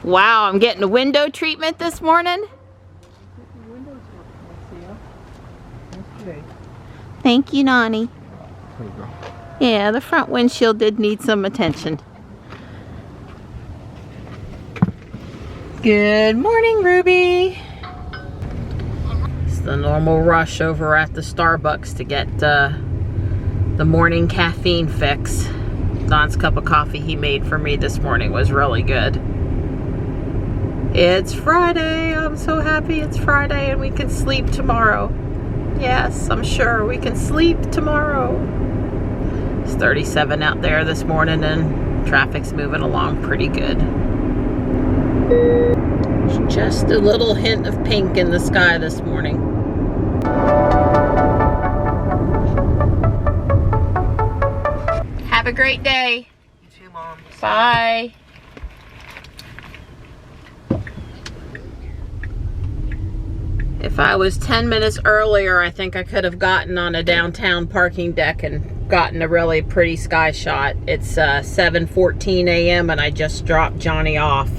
Wow, I'm getting a window treatment this morning. Thank you, Nani. There you go. Yeah, the front windshield did need some attention. Good morning, Ruby. It's the normal rush over at the Starbucks to get the morning caffeine fix. Don's cup of coffee he made for me this morning was really good. It's Friday. I'm so happy it's Friday and we can sleep tomorrow. Yes, I'm sure we can sleep tomorrow. It's 37 out there this morning and traffic's moving along pretty good. There's just a little hint of pink in the sky this morning. Have a great day. You too, Mom. Bye. If I was 10 minutes earlier, I think I could have gotten on a downtown parking deck and gotten a really pretty sky shot. It's 7:14 a.m. and I just dropped Johnny off.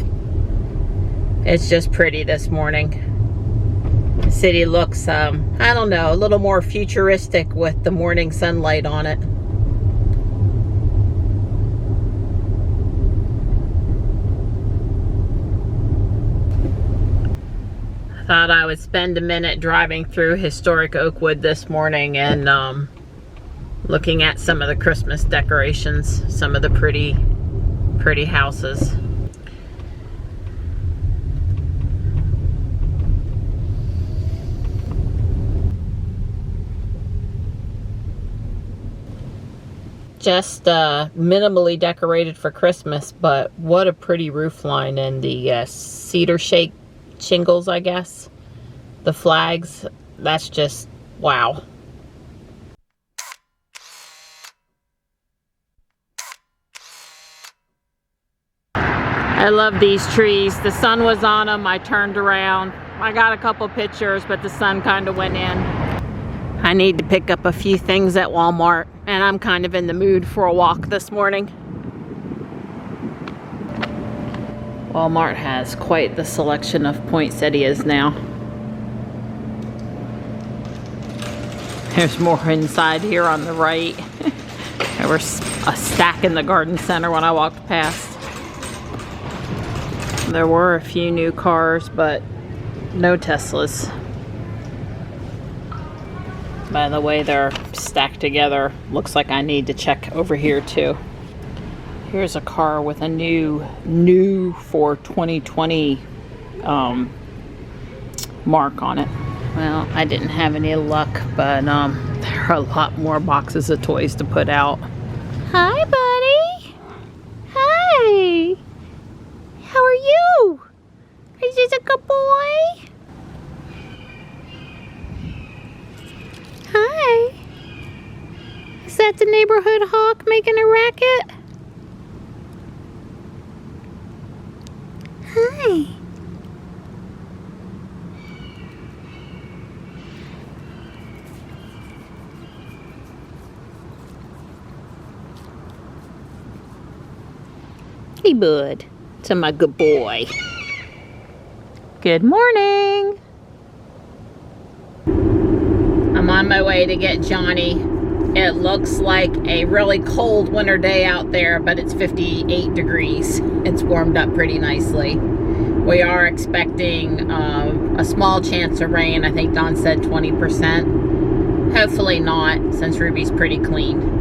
It's just pretty this morning. The city looks, I don't know, a little more futuristic with the morning sunlight on it. Thought I would spend a minute driving through historic Oakwood this morning and looking at some of the Christmas decorations, some of the pretty houses. Just minimally decorated for Christmas, but what a pretty roof line, and the cedar shake shingles, I guess. The flags, that's just wow. I love these trees. The sun was on them. I turned around. I got a couple pictures, but the sun kind of went in. I need to pick up a few things at Walmart, and I'm kind of in the mood for a walk this morning. Walmart has quite the selection of poinsettias now. There's more inside here on the right. There was a stack in the garden center when I walked past. There were a few new cars, but no Teslas. By the way they're stacked together, looks like I need to check over here too. Here's a car with a new for 2020 mark on it. Well, I didn't have any luck, but there are a lot more boxes of toys to put out. Hi, buddy. Hi. How are you? Is this a good boy? Hi. Is that the neighborhood hawk making a racket? Hi. Hey, bud. To my good boy. Good morning. I'm on my way to get Johnny. It looks like a really cold winter day out there, but it's 58 degrees. It's warmed up pretty nicely. We are expecting a small chance of rain. I think Don said 20%. Hopefully not, since Ruby's pretty clean.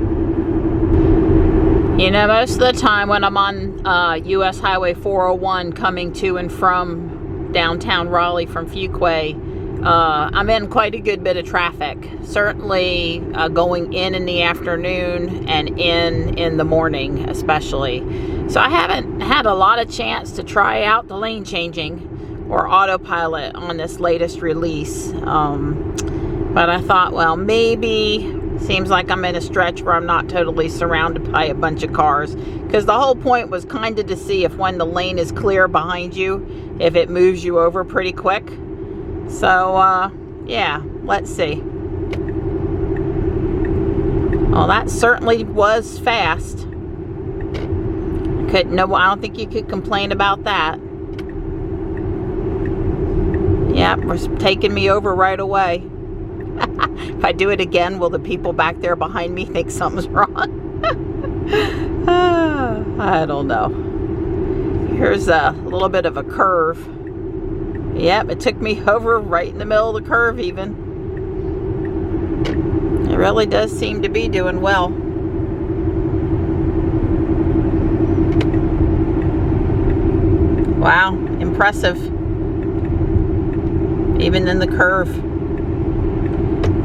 You know, most of the time when I'm on US Highway 401 coming to and from downtown Raleigh from Fuquay, I'm in quite a good bit of traffic. Certainly going in the afternoon and in the morning especially. So I haven't had a lot of chance to try out the lane changing or autopilot on this latest release. But I thought, well, maybe, seems like I'm in a stretch where I'm not totally surrounded by a bunch of cars. Because the whole point was kind of to see if when the lane is clear behind you, if it moves you over pretty quick. So, yeah, let's see. Well, that certainly was fast. I don't think you could complain about that. Yep, was taking me over right away. If I do it again, will the people back there behind me think something's wrong? I don't know. Here's a little bit of a curve. Yep, it took me over right in the middle of the curve even. It really does seem to be doing well. Wow, impressive. Even in the curve.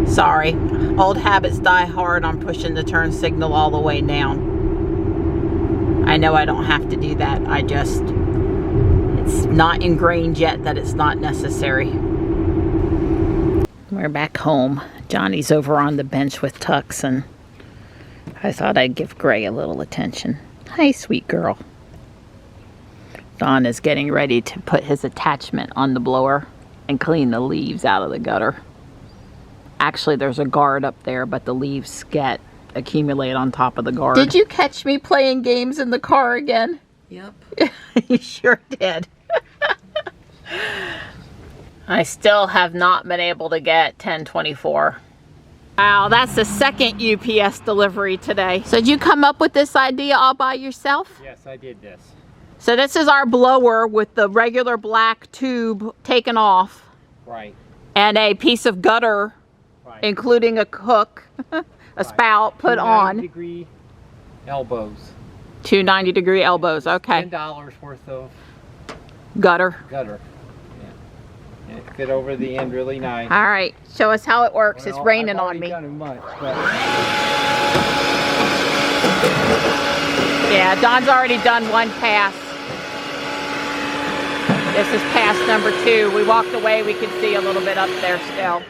Sorry, old habits die hard on pushing the turn signal all the way down. I know I don't have to do that. It's not ingrained yet that it's not necessary. We're back home. Johnny's over on the bench with Tux, and I thought I'd give Gray a little attention. Hi, sweet girl. Don is getting ready to put his attachment on the blower and clean the leaves out of the gutter. Actually, there's a guard up there, but the leaves accumulate on top of the guard. Did you catch me playing games in the car again? Yep. You sure did. I still have not been able to get 1024. Wow, that's the second UPS delivery today. So did you come up with this idea all by yourself? Yes, I did this. So this is our blower with the regular black tube taken off. Right. And a piece of gutter, Right. including a hook, a spout put on. 90-degree elbows. 2 90-degree elbows, okay. $10 worth of Gutter. gutter. Yeah. And it fit over the end really nice. All right, show us how it works. Well, it's raining I've on me. done much, but... Yeah, Don's already done one pass. This is pass number 2. We walked away, we could see a little bit up there still.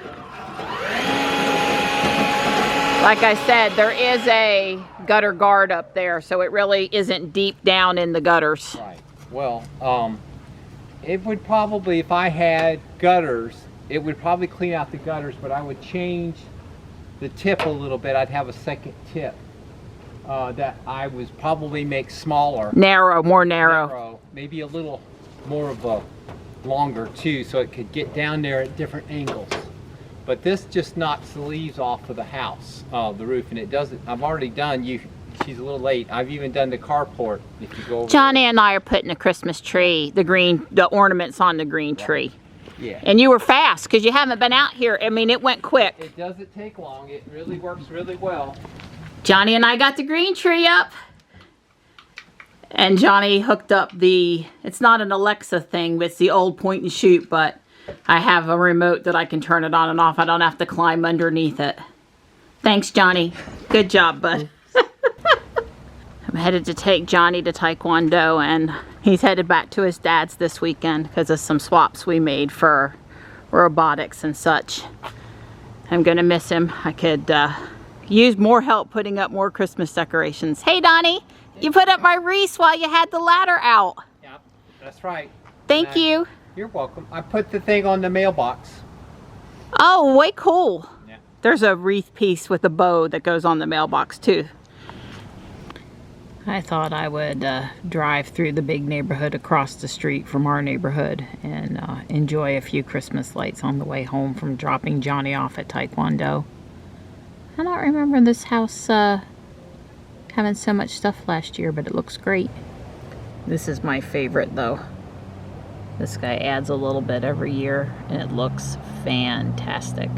Like I said, there is a gutter guard up there, so it really isn't deep down in the gutters. Right. Well, it would probably, if I had gutters, it would probably clean out the gutters, but I would change the tip a little bit. I'd have a second tip that I would probably make smaller. Narrow, more narrow. Maybe a little more of a longer too, so it could get down there at different angles. But this just knocks the leaves off of the house, the roof, and it doesn't. I've already done. She's a little late. I've even done the carport. If you go over Johnny and I are putting a Christmas tree, the ornaments on the green tree. Yeah. And you were fast because you haven't been out here. I mean, it went quick. It doesn't take long. It really works really well. Johnny and I got the green tree up. And Johnny hooked up it's not an Alexa thing, but it's the old point and shoot, but I have a remote that I can turn it on and off. I don't have to climb underneath it. Thanks, Johnny. Good job, bud. I'm headed to take Johnny to Taekwondo, and he's headed back to his dad's this weekend because of some swaps we made for robotics and such. I'm going to miss him. I could use more help putting up more Christmas decorations. Hey, Donnie, you put up my wreath while you had the ladder out. Yep, that's right. Thank you. You're welcome. I put the thing on the mailbox. Oh, way cool. Yeah. There's a wreath piece with a bow that goes on the mailbox too. I thought I would drive through the big neighborhood across the street from our neighborhood and enjoy a few Christmas lights on the way home from dropping Johnny off at Taekwondo. I don't remember this house having so much stuff last year, but it looks great. This is my favorite though. This guy adds a little bit every year and it looks fantastic.